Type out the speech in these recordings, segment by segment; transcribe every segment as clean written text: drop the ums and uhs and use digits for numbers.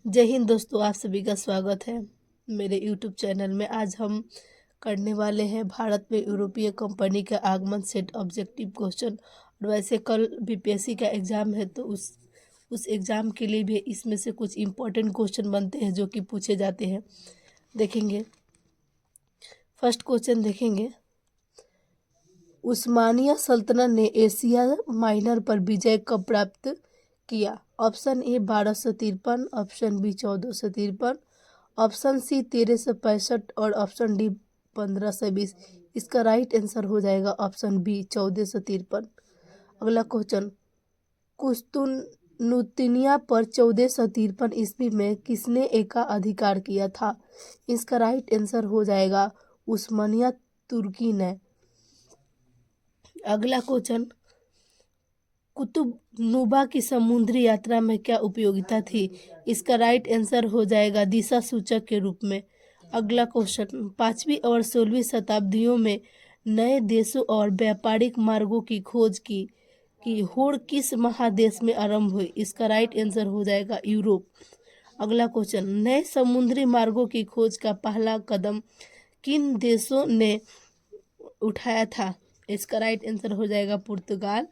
जय हिंद दोस्तों, आप सभी का स्वागत है मेरे यूट्यूब चैनल में। आज हम करने वाले हैं भारत में यूरोपीय कंपनी का आगमन सेट ऑब्जेक्टिव क्वेश्चन। और वैसे कल बीपीएससी का एग्ज़ाम है, तो उस एग्ज़ाम के लिए भी इसमें से कुछ इम्पोर्टेंट क्वेश्चन बनते हैं जो कि पूछे जाते हैं। देखेंगे, फर्स्ट क्वेश्चन देखेंगे। उस्मानिया सल्तनत ने एशिया माइनर पर विजय कब प्राप्त किया? Option A 1253, option B 1453, option C 1365 और ऑप्शन डी 1520। इसका राइट आंसर हो जाएगा ऑप्शन बी 1453। अगला क्वेश्चन, कुस्तुनुतिया पर 1453 ईस्वी में किसने एकाधिकार किया था? इसका राइट आंसर हो जाएगा उस्मानिया तुर्की ने। अगला क्वेश्चन, कुतुबनुमा की समुद्री यात्रा में क्या उपयोगिता थी? इसका राइट आंसर हो जाएगा दिशा सूचक के रूप में। अगला क्वेश्चन, 5वीं और 16वीं शताब्दियों में नए देशों और व्यापारिक मार्गों की खोज की होड़ किस महादेश में आरंभ हुई? इसका राइट आंसर हो जाएगा यूरोप। अगला क्वेश्चन, नए समुद्री मार्गों की खोज का पहला कदम किन देशों ने उठाया था? इसका राइट आंसर हो जाएगा पुर्तगाल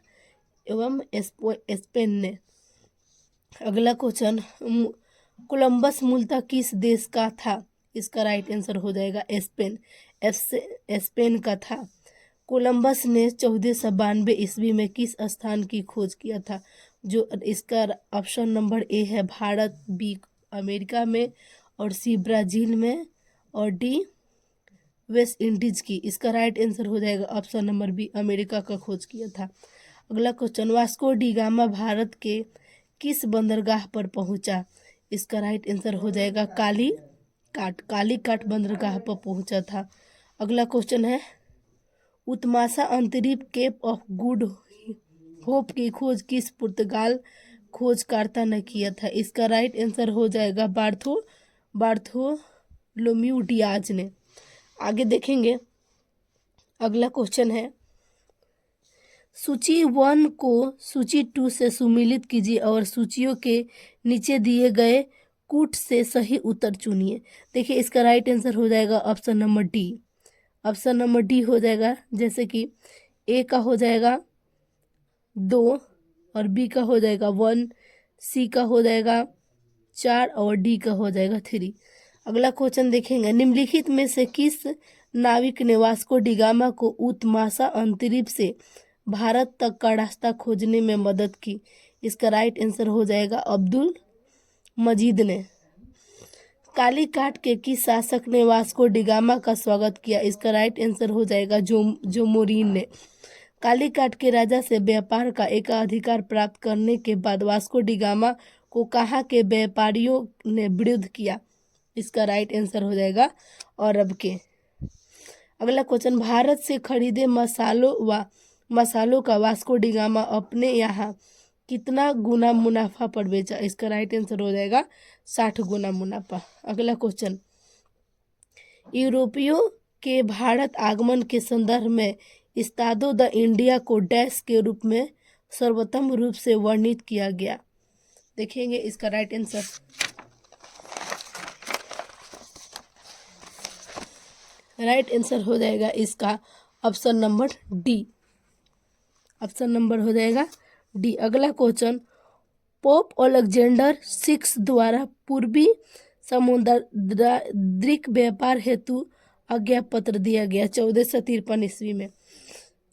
एवं स्पेन ने। अगला क्वेश्चन, कोलंबस मूलतः किस देश का था? इसका राइट आंसर हो जाएगा स्पेन का था। कोलंबस ने 1492 ईस्वी में किस स्थान की खोज किया था? जो इसका ऑप्शन नंबर ए है भारत, बी अमेरिका में, और सी ब्राज़ील में, और डी वेस्ट इंडीज की। इसका राइट आंसर हो जाएगा ऑप्शन नंबर बी अमेरिका का खोज किया था। अगला question, Vasco D gamma Bharat के किस बंदरगाह पर पहुंचा? इसका राइट आंसर हो जाएगा कालीकाट बंदरगाह पर पहुंचा था। अगला क्वेश्चन है, उत्मासा अंतरिक्ष केप ऑफ गुड होप की खोज किस पुर्तगाल खोजकर्ता ने किया था? इसका राइट आंसर हो जाएगा बार्थोलोम्यू डियाज ने। आगे देखेंगे, अगला क्वेश्चन है, सूची 1 को सूची 2 से सुमेलित कीजिए और सूचियों के नीचे दिए गए कूट से सही उत्तर चुनिए। देखिए, इसका राइट आंसर हो जाएगा option number D. Option number D हो जाएगा, जैसे कि ए का हो जाएगा 2 और बी का हो जाएगा 1, सी का हो जाएगा 4 और डी का हो जाएगा 3। अगला क्वेश्चन देखेंगे, निम्नलिखित में से किस नाविक ने वास्को डी गामा को उत्मासा अंतरिक्ष से भारत तक का रास्ता खोजने में मदद की? इसका राइट आंसर हो जाएगा अब्दुल मजीद ने। कालीकाट के किस शासक ने वास्को डी गामा का स्वागत किया? इसका राइट आंसर हो जाएगा जोमोरिन ने। कालीकाट के राजा से व्यापार का एकाधिकार प्राप्त करने के बाद वास्को डी गामा को कहाँ के व्यापारियों ने विरोध किया? इसका राइट आंसर हो जाएगा अरब के। अगला क्वेश्चन, भारत से खरीदे मसालों का वास्को डी गामा अपने यहाँ कितना गुना मुनाफा पर बेचा? इसका राइट आंसर हो जाएगा 60 गुना मुनाफा। अगला क्वेश्चन, यूरोपियों के भारत आगमन के संदर्भ में इस्तादो द इंडिया को डैश के रूप में सर्वोत्तम रूप से वर्णित किया गया? देखेंगे इसका राइट आंसर। राइट आंसर हो जाएगा इसका option number D. Option number हो जाएगा डी। अगला क्वेश्चन, पोप अलेक्जेंडर 6 द्वारा पूर्वी समुद्रिक व्यापार हेतु आज्ञा पत्र दिया गया 1453 ईस्वी में।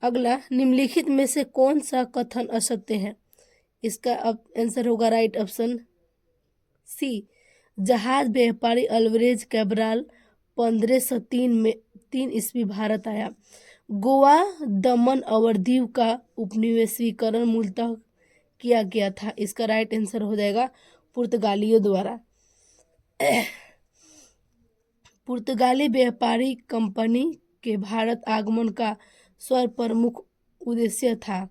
अगला, निम्नलिखित में से कौन सा कथन असत्य है? इसका आंसर होगा राइट ऑप्शन सी, जहाज व्यापारी अल्वरेज कैब्राल 1503 ईस्वी भारत आया। गोवा, दमन और दीव का उपनिवेशीकरण मूलतः किया गया था। इसका राइट आंसर हो जाएगा पुर्तगालियों द्वारा। पुर्तगाली व्यापारी कंपनी के भारत आगमन का सर्वप्रमुख उद्देश्य था।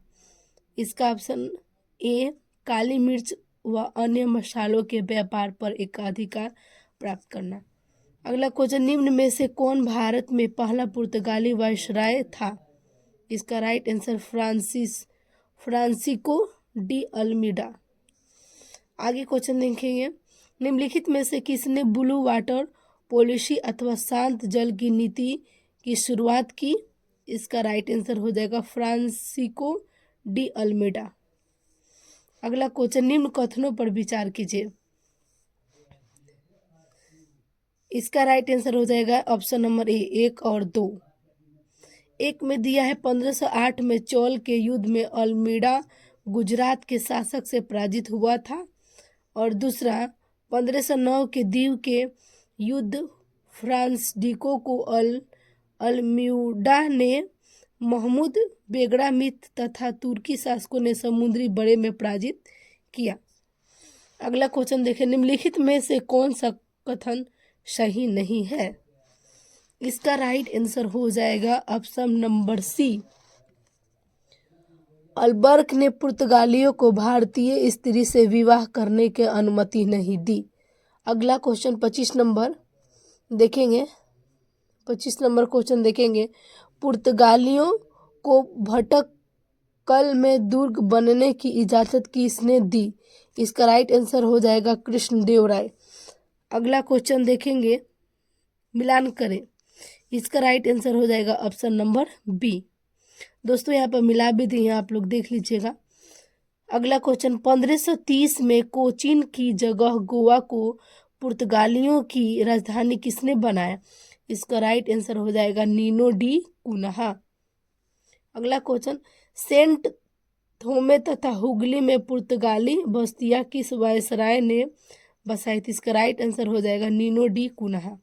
इसका ऑप्शन ए, काली मिर्च व अन्य मसालों के व्यापार पर एकाधिकार प्राप्त करना। अगला क्वेश्चन, निम्न में से कौन भारत में पहला पुर्तगाली वायसराय था? इसका right answer Francisco de Almeida. आगे क्वेश्चन देखेंगे, निम्नलिखित में से किसने ब्लू वाटर पॉलिसी अथवा शांत जल की नीति की शुरुआत की? इसका राइट आंसर हो जाएगा फ्रांसिस्को डी अल्मेडा। अगला क्वेश्चन, निम्न कथनों पर विचार कीजिए। इसका राइट आंसर हो जाएगा ऑप्शन नंबर ए 1 और 2। एक में दिया है 1508 में चोल के युद्ध में अल्मीडा गुजरात के शासक से पराजित हुआ था, और दूसरा 1509 के दीव के युद्ध फ्रांसिस्को को अल्मीडा ने महमूद बेगडामित तथा तुर्की शासकों ने समुद्री बड़े में पराजित किया। अगला क्वेश्चन देखें, निम्नलिखित में से कौन सा कथन सही नहीं है? इसका राइट आंसर हो जाएगा ऑप्शन नंबर सी, अल्बर्क ने पुर्तगालियों को भारतीय स्त्री से विवाह करने की अनुमति नहीं दी। अगला क्वेश्चन 25 नंबर देखेंगे। 25 नंबर क्वेश्चन देखेंगे, पुर्तगालियों को भटकल में दुर्ग बनने की इजाज़त किसने दी? इसका राइट आंसर हो जाएगा कृष्णदेव राय। अगला क्वेश्चन देखेंगे, मिलान करें। इसका राइट आंसर हो जाएगा ऑप्शन नंबर बी। दोस्तों यहाँ पर मिला भी दिए, आप लोग देख लीजिएगा। अगला क्वेश्चन, 1530 में कोचीन की जगह गोवा को पुर्तगालियों की राजधानी किसने बनाया? इसका राइट आंसर हो जाएगा नीनो डी कुन्हा। अगला क्वेश्चन, सेंट थोमे तथा हुगली में पुर्तगाली बस्तियां किस वायसराय ने बसाई थी? इसका राइट आंसर हो जाएगा नीनो डी कुन्हा।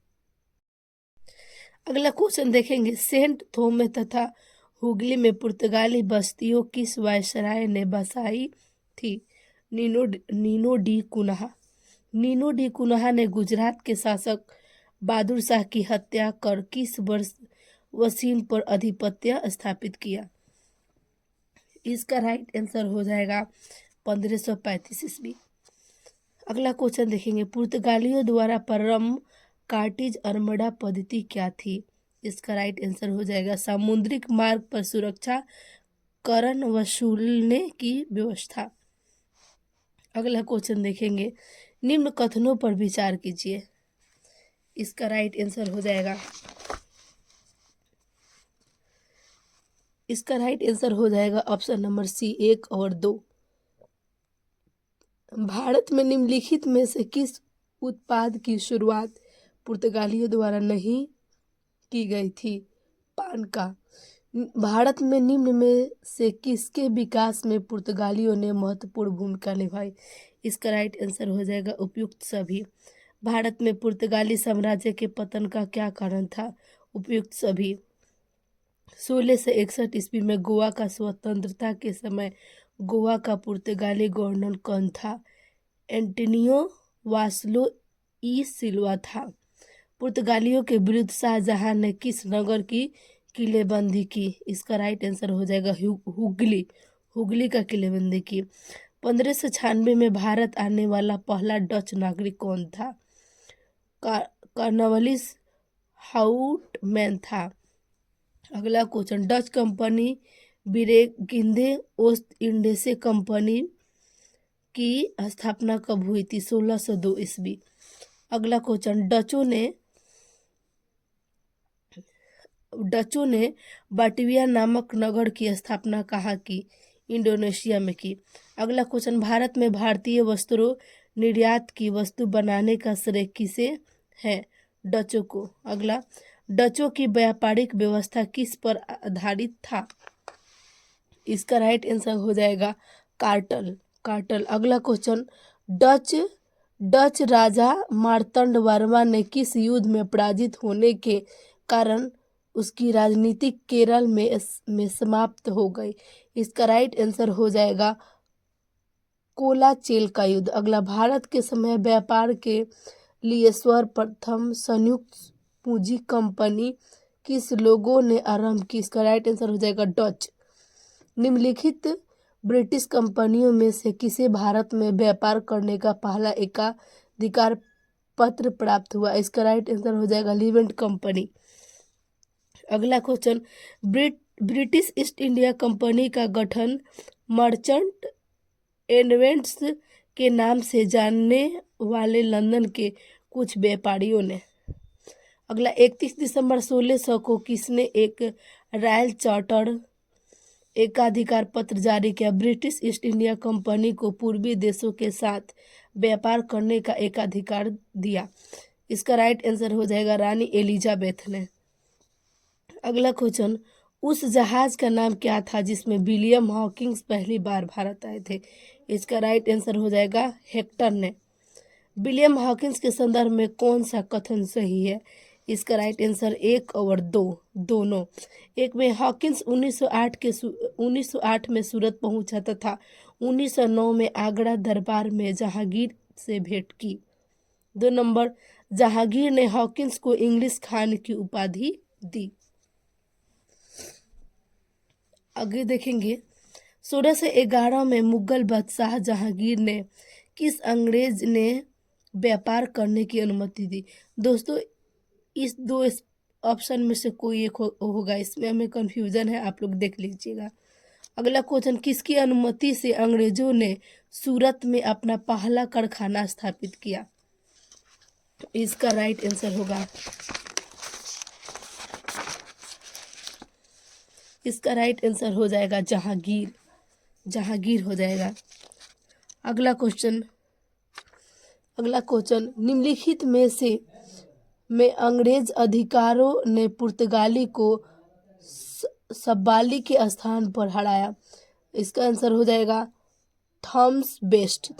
अगला क्वेश्चन देखेंगे, सेंट थोमे तथा हुगली में पुर्तगाली बस्तियों किस वायसराय ने बसाई थी? Nino da Cunha. Nino da Cunha ने गुजरात के शासक बहादुर शाह की हत्या कर किस वर्ष वसीम पर आधिपत्य स्थापित किया? इसका राइट आंसर हो जाएगा 1535 ईस्वी। अगला क्वेश्चन देखेंगे, पुर्तगालियों द्वारा प्रारंभ कार्टिज अरमड़ा पद्धति क्या थी? इसका राइट आंसर हो जाएगा समुद्रिक मार्ग पर सुरक्षा करण वसूलने की व्यवस्था। अगला क्वेश्चन देखेंगे, निम्न कथनों पर विचार कीजिए। इसका राइट आंसर हो जाएगा ऑप्शन नंबर सी 1 और 2। भारत में निम्नलिखित में से किस उत्पाद की शुरुआत पुर्तगालियों द्वारा नहीं की गई थी? पान का। भारत में निम्न में से किसके विकास में पुर्तगालियों ने महत्वपूर्ण भूमिका निभाई? इसका राइट आंसर हो जाएगा उपयुक्त सभी। भारत में पुर्तगाली साम्राज्य के पतन का क्या कारण था? उपयुक्त सभी। 1661 ईस्वी में गोवा का स्वतंत्रता के समय गोवा का पुर्तगाली गवर्नर कौन था? एंटोनियो वास्लो ई सिल्वा था। पुर्तगालियों के विरुद्ध शाहजहां ने किस नगर की किलेबंदी की? इसका राइट आंसर हो जाएगा हुगली का किलेबंदी की। 1596 में भारत आने वाला पहला डच नागरिक कौन था? कॉर्नवालिस हाउटमैन था। अगला क्वेश्चन, डच कंपनी बिरेगिंदे ओस्ट इंडिया कंपनी की स्थापना कब हुई थी? 1602 ईस्वी। अगला क्वेश्चन, डचों ने बाटिया नामक नगर की स्थापना कहाँ की? इंडोनेशिया में की। अगला क्वेश्चन, भारत में भारतीय वस्त्रों निर्यात की वस्तु बनाने का श्रेय किसे है? डचों को। अगला, डचों की व्यापारिक व्यवस्था किस पर आधारित था? इसका राइट आंसर हो जाएगा कार्टल। अगला क्वेश्चन, डच राजा मार्तंड वर्मा ने किस युद्ध में पराजित होने के कारण उसकी राजनीति केरल में समाप्त हो गई? इसका राइट आंसर हो जाएगा कोलाचेल का युद्ध। अगला, भारत के समय व्यापार के लिए सर्वप्रथम संयुक्त पूंजी कंपनी किस लोगों ने आरंभ की? इसका राइट आंसर हो जाएगा डच। निम्नलिखित ब्रिटिश कंपनियों में से किसे भारत में व्यापार करने का पहला एकाधिकार पत्र प्राप्त हुआ? इसका राइट आंसर हो जाएगा लिवेंट कंपनी। अगला question, British east India company का गठन मर्चेंट एडवेंट्स के नाम से जानने वाले लंदन के कुछ व्यापारियों ने। अगला 31 दिसंबर 1600 को किसने एक रॉयल चार्टर एकाधिकार पत्र जारी किया? ब्रिटिश ईस्ट इंडिया कंपनी को पूर्वी देशों के साथ व्यापार करने का एकाधिकार दिया। इसका राइट आंसर हो जाएगा रानी एलिजाबेथ ने। अगला क्वेश्चन, उस जहाज का नाम क्या था जिसमें विलियम हॉकिंस पहली बार भारत आए थे? इसका राइट आंसर हो जाएगा हेक्टर ने। विलियम हॉकिंस के संदर्भ में कौन सा कथन सही है? इसका राइट आंसर 1 और 2 दोनों। एक में हॉकिंस 1908 में सूरत पहुंचा तथा 1909 में आगरा दरबार में जहांगीर से भेंट की। 2 नंबर, जहांगीर ने हॉकिंस को इंग्लिश खान की उपाधि दी। आगे देखेंगे 1611 में मुगल बादशाह जहांगीर ने किस अंग्रेज ने व्यापार करने की अनुमति दी? दोस्तों इस दो ऑप्शन में से कोई एक होगा, इसमें हमें कंफ्यूजन है, आप लोग देख लीजिएगा। अगला क्वेश्चन, किसकी अनुमति से अंग्रेजों ने सूरत में अपना पहला कारखाना स्थापित किया? इसका राइट आंसर होगा, इसका राइट आंसर हो जाएगा जहांगीर, जहांगीर हो जाएगा। अगला क्वेश्चन, निम्नलिखित में अंग्रेज अधिकारियों ने पुर्तगाली को सब्बाली के स्थान पर हराया। इसका आंसर हो जाएगा थॉमस बेस्ट।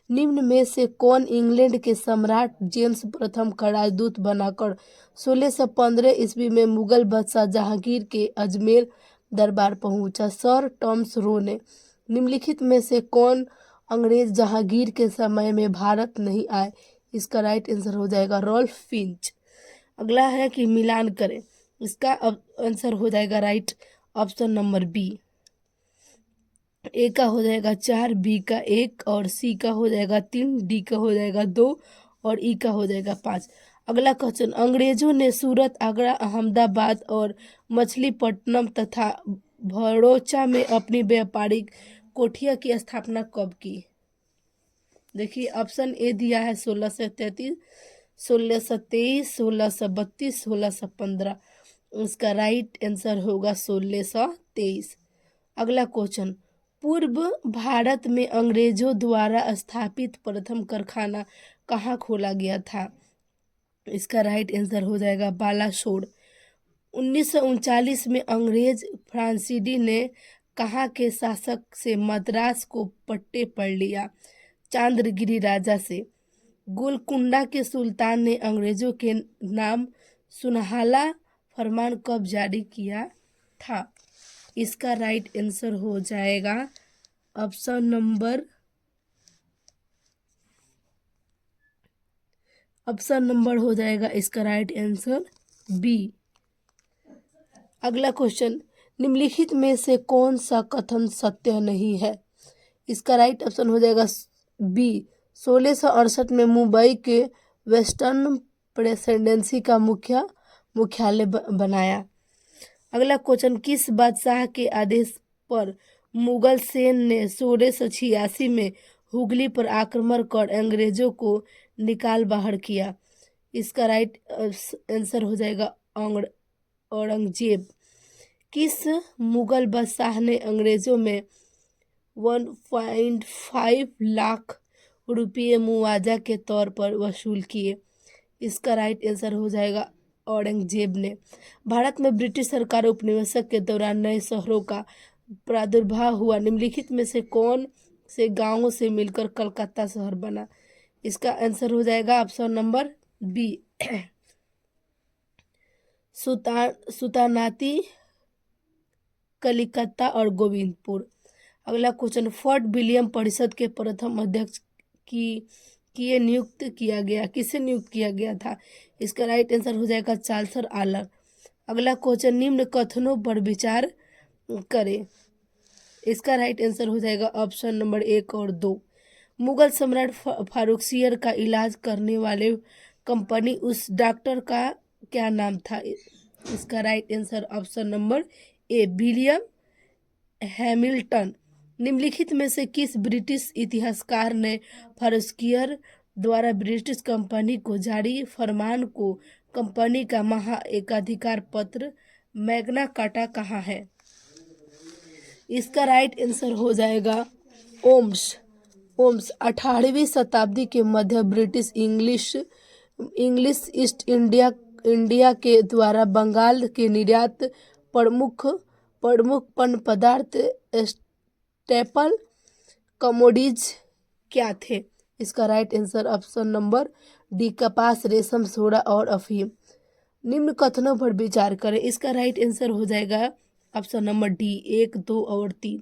निम्न में से कौन इंग्लैंड के सम्राट जेम्स प्रथम का राजदूत बनाकर 1615 ईस्वी में मुगल बादशाह जहांगीर के अजमेर दरबार पहुंचा? सर टॉमस रो ने। निम्नलिखित में से कौन अंग्रेज जहांगीर के समय में भारत नहीं आए? इसका राइट आंसर हो जाएगा रॉल्फ फिंच। अगला है कि मिलान करें, इसका आंसर हो जाएगा राइट ऑप्शन नंबर बी। ए का हो जाएगा 4, बी का 1 और सी का हो जाएगा 3, डी का हो जाएगा 2 और ई का हो जाएगा 5। अगला क्वेश्चन, अंग्रेजों ने सूरत, आगरा, अहमदाबाद और मछलीपट्टनम तथा भड़ोचा में अपनी व्यापारिक कोठियाँ की स्थापना कब की? देखिए ऑप्शन ए दिया है 1633, 1623, 1632, 1615। इसका राइट आंसर होगा 1623। अगला क्वेश्चन, पूर्व भारत में अंग्रेजों द्वारा स्थापित प्रथम कारखाना कहाँ खोला गया था? इसका राइट आंसर हो जाएगा बालासोर। 1939 में अंग्रेज फ्रांसीसी ने कहाँ के शासक से मद्रास को पट्टे पर लिया? चांद्रगिरी राजा से। गोलकुंडा के सुल्तान ने अंग्रेजों के नाम सुनहला फरमान कब जारी किया था? इसका राइट आंसर हो जाएगा ऑप्शन नंबर हो जाएगा इसका राइट आंसर बी। अगला क्वेश्चन, निम्नलिखित में से कौन सा कथन सत्य नहीं है? इसका राइट ऑप्शन हो जाएगा बी। 1668 में मुंबई के वेस्टर्न प्रेसिडेंसी का मुख्यालय बनाया। अगला क्वेश्चन, किस बादशाह के आदेश पर मुगल सेना ने 1686 में हुगली पर आक्रमण कर अंग्रेजों को निकाल बाहर किया? इसका राइट आंसर हो जाएगा औरंगजेब। किस मुगल बादशाह ने अंग्रेजों में 1.5 लाख रुपये मुआवजा के तौर पर वसूल किए? इसका राइट आंसर हो जाएगा औरंगजेब ने। भारत में ब्रिटिश सरकार उपनिवेश के दौरान नए शहरों का प्रादुर्भाव हुआ। निम्नलिखित में से कौन से गांवों से मिलकर कलकत्ता शहर बना? इसका आंसर हो जाएगा ऑप्शन नंबर बी सुल्तानाती, कलिकत्ता और गोविंदपुर। अगला क्वेश्चन, फोर्ट विलियम परिषद के प्रथम अध्यक्ष किसे नियुक्त किया गया था? इसका राइट आंसर हो जाएगा चार्ल्स आलर। अगला क्वेश्चन, निम्न कथनों पर विचार करें। इसका राइट आंसर हो जाएगा ऑप्शन नंबर 1 और 2। मुगल सम्राट फारुखसियर का इलाज करने वाले कंपनी उस डॉक्टर का क्या नाम था? इसका right answer option number A William Hamilton. निम्नलिखित में से किस ब्रिटिश इतिहासकार ने फॉरेस्क्यूर द्वारा ब्रिटिश कंपनी को जारी फरमान को कंपनी का महा एकाधिकार पत्र मैग्ना कार्टा कहा है? इसका राइट आंसर हो जाएगा ओम्स। ओम्स 18वीं शताब्दी के मध्य ब्रिटिश इंग्लिश ईस्ट इंडिया के द्वारा बंगाल के निर्यात प्रमुख पण्य पदार्थ स्टेपल कमोडिटीज क्या थे? इसका right answer option number D, कपास, रेशम, सोडा और अफीम। निम्न कथनों पर विचार करें। इसका राइट आंसर हो जाएगा ऑप्शन नंबर डी, 1, 2 और 3।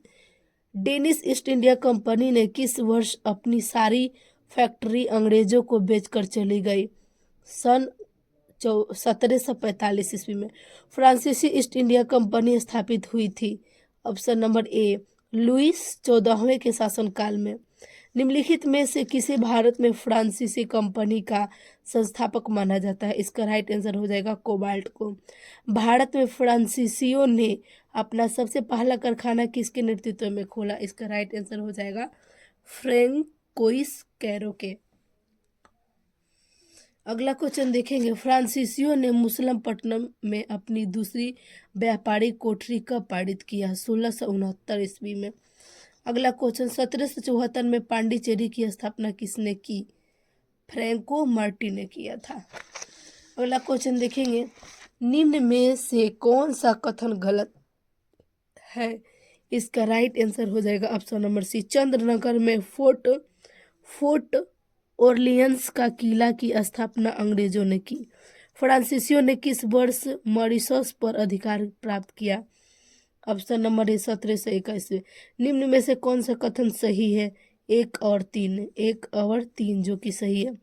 डेनिश ईस्ट इंडिया कंपनी ने किस वर्ष अपनी सारी फैक्ट्री अंग्रेजों को बेचकर चली गई? सन 1745 ईस्वी में। फ्रांसीसी ईस्ट इंडिया कंपनी स्थापित हुई थी? ऑप्शन नंबर ए, लुईस 14वें के शासनकाल में। निम्नलिखित में से किसे भारत में फ्रांसीसी कंपनी का संस्थापक माना जाता है? इसका राइट आंसर हो जाएगा कोबाल्ट को। भारत में फ्रांसीसियों ने अपना सबसे पहला कारखाना किसके नेतृत्व में खोला? इसका राइट आंसर हो जाएगा फ्रेंकोइस कैरो के। अगला क्वेश्चन देखेंगे, फ्रांसीसियों ने मुसलमपट्टनम में अपनी दूसरी व्यापारिक कोठरी कब पारित किया? 1669 ईस्वी में। अगला क्वेश्चन, 1774 में पांडिचेरी की स्थापना किसने की? फ्रैंको मार्टी ने किया था। अगला क्वेश्चन देखेंगे, निम्न में से कौन सा कथन गलत है? इसका राइट आंसर हो जाएगा ऑप्शन नंबर सी, चंद्रनगर में फोर्ट ओरलियंस का किला की स्थापना अंग्रेजों ने की। फ्रांसीसियों ने किस वर्ष मॉरिशस पर अधिकार प्राप्त किया? ऑप्शन नंबर ए, 1721 में। निम्न में से कौन सा कथन सही है? 1 और 3 जो कि सही है।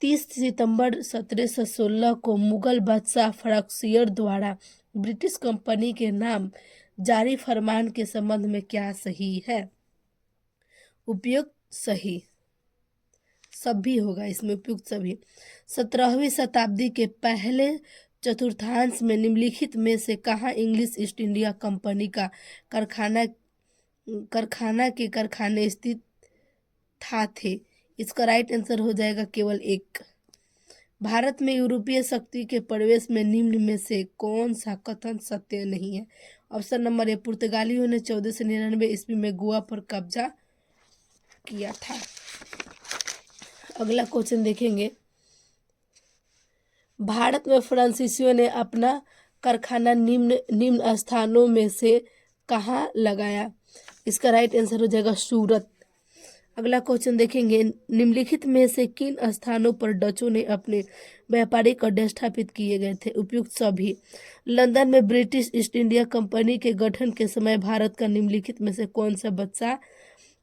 30 सितंबर 1716 को मुगल बादशाह फ्रैंकोइस द्वारा ब्रिटिश कंपनी के नाम जारी फरमान के संबंध में क्या सही है? उपयुक्त सही, सभी होगा इसमें, उपयुक्त सभी। 17वीं शताब्दी के पहले चतुर्थांश में निम्नलिखित में से कहाँ इंग्लिश ईस्ट इंडिया कंपनी का कारखाने स्थित थे? इसका राइट आंसर हो जाएगा केवल 1। भारत में यूरोपीय शक्ति के प्रवेश में निम्न में से कौन सा कथन सत्य नहीं है? ऑप्शन नंबर ए, पुर्तगालियों ने 1499 ईस्वी में गोवा पर कब्जा किया था। अगला क्वेश्चन देखेंगे, भारत में फ्रांसीसियों ने अपना कारखाना निम्न स्थानों में से कहाँ लगाया? इसका राइट आंसर हो जाएगा सूरत। अगला क्वेश्चन देखेंगे, निम्नलिखित में से किन स्थानों पर डचों ने अपने व्यापारिक अड्डे स्थापित किए गए थे? उपयुक्त सभी। लंदन में ब्रिटिश ईस्ट इंडिया कंपनी के गठन के समय भारत का निम्नलिखित में से कौन सा बच्चा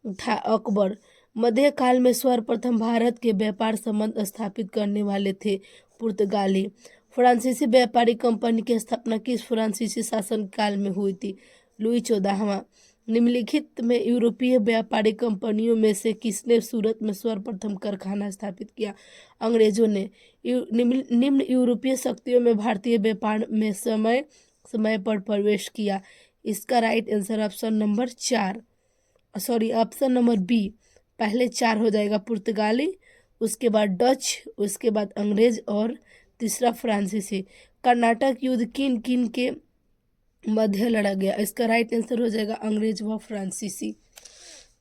था? अकबर। मध्यकाल में सर्वप्रथम भारत के व्यापार संबंध स्थापित करने वाले थे पुर्तगाली। फ्रांसीसी व्यापारिक कंपनी की स्थापना किस फ्रांसीसी शासनकाल में हुई थी? लुई 14वां। निम्नलिखित में यूरोपीय व्यापारिक कंपनियों में से किसने सूरत में सर्वप्रथम कारखाना स्थापित किया? अंग्रेजों ने। निम्न यूरोपीय शक्तियों में भारतीय व्यापार में समय पर प्रवेश किया। इसका right answer option number B, पहले 4 हो जाएगा, पुर्तगाली, उसके बाद डच, उसके बाद अंग्रेज और तीसरा फ्रांसीसी। कर्नाटक युद्ध किन किन के मध्य लड़ा गया? इसका राइट आंसर हो जाएगा अंग्रेज व फ्रांसीसी।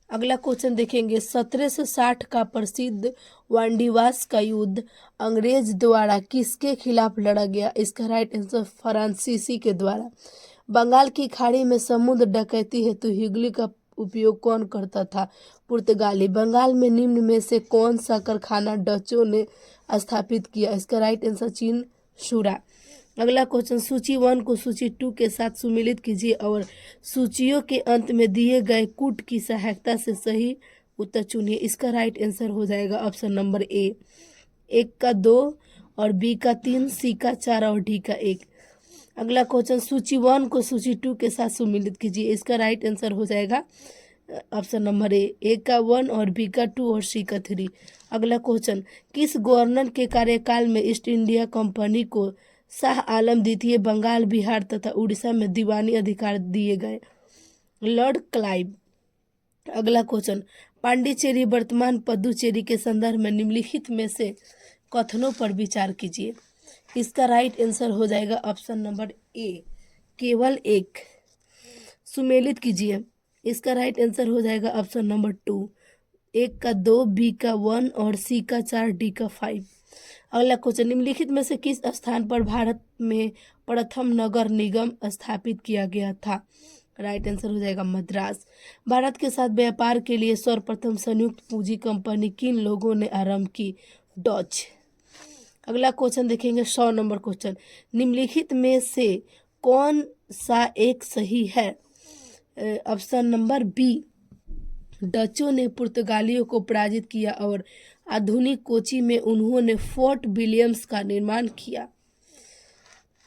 अगला क्वेश्चन देखेंगे, 1760 का प्रसिद्ध वांडीवास का युद्ध अंग्रेज द्वारा किसके खिलाफ लड़ा गया? इसका राइट आंसर फ्रांसीसी के द्वारा। बंगाल की खाड़ी में समुद्र डकैती हेतु हिगली का उपयोग कौन करता था? पुर्तगाली। बंगाल में निम्न में से कौन सा कारखाना डचों ने स्थापित किया? इसका राइट आंसर चीन शूरा। अगला क्वेश्चन, सूची 1 को सूची 2 के साथ सुमिलित कीजिए और सूचियों के अंत में दिए गए कूट की सहायता से सही उत्तर चुनिए। इसका राइट आंसर हो जाएगा ऑप्शन नंबर ए, 1 का 2 और बी का 3, सी का 4 और डी का 1। अगला क्वेश्चन, सूची 1 को सूची 2 के साथ सुमिलित कीजिए। इसका राइट आंसर हो जाएगा ऑप्शन नंबर ए, 1 का 1 और बी का 2 और सी का 3। अगला क्वेश्चन, किस गवर्नर के कार्यकाल में ईस्ट इंडिया कंपनी को शाह आलम द्वितीय बंगाल, बिहार तथा उड़ीसा में दीवानी अधिकार दिए गए? Lord Clive. अगला क्वेश्चन, पांडिचेरी वर्तमान पुदुचेरी के संदर्भ में निम्नलिखित में से कथनों पर विचार कीजिए। इसका राइट आंसर हो जाएगा ऑप्शन नंबर ए, केवल एक। सुमेलित कीजिए। इसका राइट आंसर हो जाएगा ऑप्शन नंबर 2, 1 का 2, बी का 1 और सी का 4, डी का 5। अगला क्वेश्चन, निम्नलिखित में से किस स्थान पर भारत में प्रथम नगर निगम स्थापित किया गया था? राइट आंसर हो जाएगा मद्रास। भारत के साथ व्यापार के लिए सर्वप्रथम संयुक्त पूंजी कंपनी किन लोगों ने आरंभ की? डच। अगला क्वेश्चन देखेंगे 100 नंबर क्वेश्चन, निम्नलिखित में से कौन सा एक सही है? ऑप्शन नंबर बी, डचों ने पुर्तगालियों को पराजित किया और आधुनिक कोची में उन्होंने फोर्ट विलियम्स का निर्माण किया।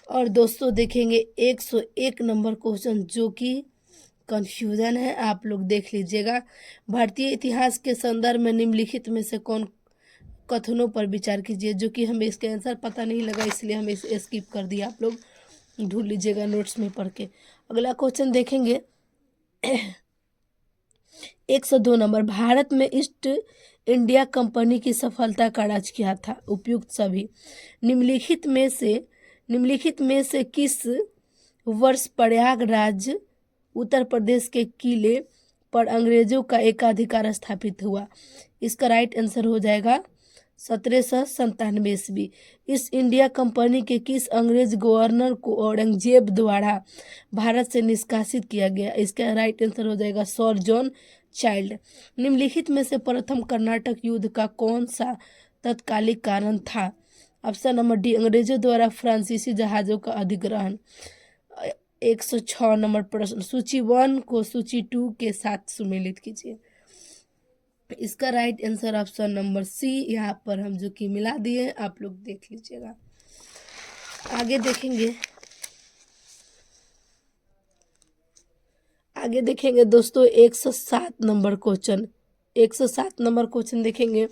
और दोस्तों देखेंगे 101 नंबर क्वेश्चन, जो कि कंफ्यूजन है, आप लोग देख लीजिएगा। भारतीय इतिहास के संदर्भ में निम्नलिखित में से कौन कथनों पर विचार कीजिए, जो कि हमें इसके आंसर पता नहीं लगा, इसलिए हम इसे स्किप कर दिया। आप लोग ढूंढ लीजिएगा नोट्स में पढ़ के। अगला क्वेश्चन देखेंगे 102 नंबर, भारत में ईस्ट इंडिया कंपनी की सफलता का राज क्या था? उपयुक्त सभी। निम्नलिखित में से किस वर्ष प्रयागराज उत्तर प्रदेश के किले पर अंग्रेजों का एकाधिकार स्थापित हुआ? इसका राइट आंसर हो जाएगा 1797 ईस्वी। ईस्ट इंडिया कंपनी के किस अंग्रेज गवर्नर को औरंगजेब द्वारा भारत से निष्कासित किया गया? इसका राइट आंसर हो जाएगा सर जॉन चाइल्ड। निम्नलिखित में से प्रथम कर्नाटक युद्ध का कौन सा तत्कालिक कारण था? ऑप्शन नंबर डी, अंग्रेजों द्वारा फ्रांसीसी जहाजों का अधिग्रहण। 106 नंबर प्रश्न, सूची 1 को सूची 2 के साथ सुमेलित कीजिए। इसका right answer option number C, यहाँ पर हम जो कि मिला दिए, आप लोग देख लीजिएगा। आगे देखेंगे दोस्तों 107 नंबर क्वेश्चन। 107 नंबर क्वेश्चन देखेंगे,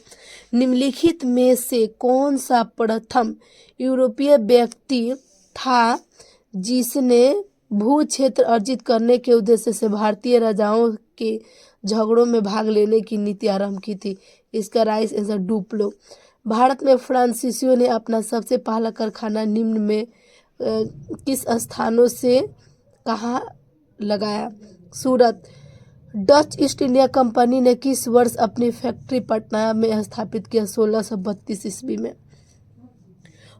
निम्नलिखित में से कौन सा प्रथम यूरोपीय व्यक्ति था जिसने भू क्षेत्र अर्जित करने के उद्देश्य से भारतीय राजाओं के झगड़ों में भाग लेने की नीति आरंभ की थी? इसका राइट आंसर डुप्लो। भारत में फ्रांसीसियों ने अपना सबसे पहला कारखाना निम्न में किस स्थानों से कहाँ लगाया? सूरत। डच ईस्ट इंडिया कंपनी ने किस वर्ष अपनी फैक्ट्री पटना में स्थापित किया? 1632 ईस्वी में।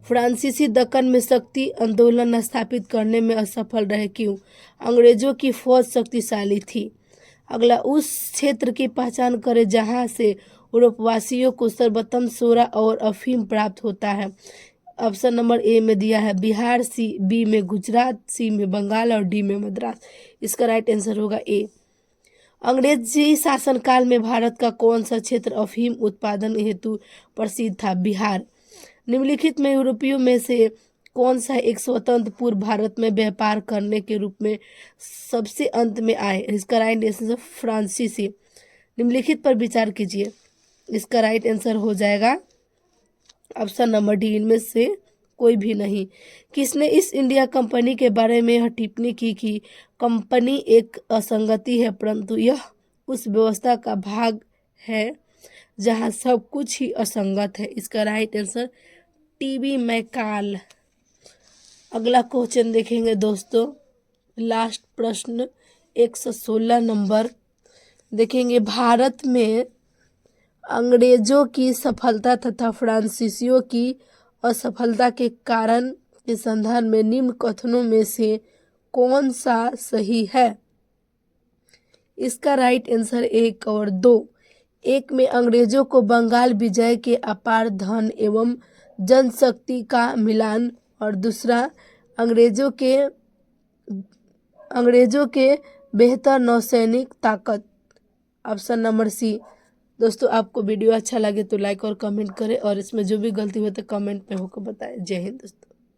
फ्रांसीसी दक्कन में शक्ति आंदोलन स्थापित करने में असफल रहे, क्यों? अंग्रेजों की फौज शक्तिशाली थी। अगला, उस क्षेत्र की पहचान करें जहां से यूरोपवासियों को सर्वप्रथम सोरा और अफीम प्राप्त होता है। ऑप्शन नंबर ए में दिया है बिहार, सी बी में गुजरात, सी में बंगाल और डी में मद्रास। इसका राइट आंसर होगा ए। अंग्रेजी शासनकाल में भारत का कौन सा क्षेत्र अफीम उत्पादन हेतु प्रसिद्ध था? बिहार। निम्नलिखित में यूरोपियों में से कौन सा एक स्वतंत्र पूर्व भारत में व्यापार करने के रूप में सबसे अंत में आए? इसका राइट आंसर फ्रांसीसी। निम्नलिखित पर विचार कीजिए। इसका राइट आंसर हो जाएगा ऑप्शन नंबर डी, इनमें से कोई भी नहीं। किसने ईस्ट इंडिया कंपनी के बारे में यह टिप्पणी की कि कंपनी एक असंगति है, परंतु यह उस व्यवस्था का भाग है जहां सब कुछ ही असंगत है? इसका राइट आंसर टीबी मैकाल। अगला क्वेश्चन देखेंगे दोस्तों, लास्ट प्रश्न 116 नंबर देखेंगे, भारत में अंग्रेजों की सफलता तथा फ्रांसीसियों की असफलता के कारण के संदर्भ में निम्न कथनों में से कौन सा सही है? इसका राइट आंसर 1 और 2। 1 में अंग्रेजों को बंगाल विजय के अपार धन एवं जनशक्ति का मिलान, और दूसरा अंग्रेजों के बेहतर नौसैनिक ताकत। Option number C. दोस्तों आपको वीडियो अच्छा लगे तो लाइक और कमेंट करें, और इसमें जो भी गलती हो तो कमेंट में होकर बताएं। जय हिंद दोस्तों।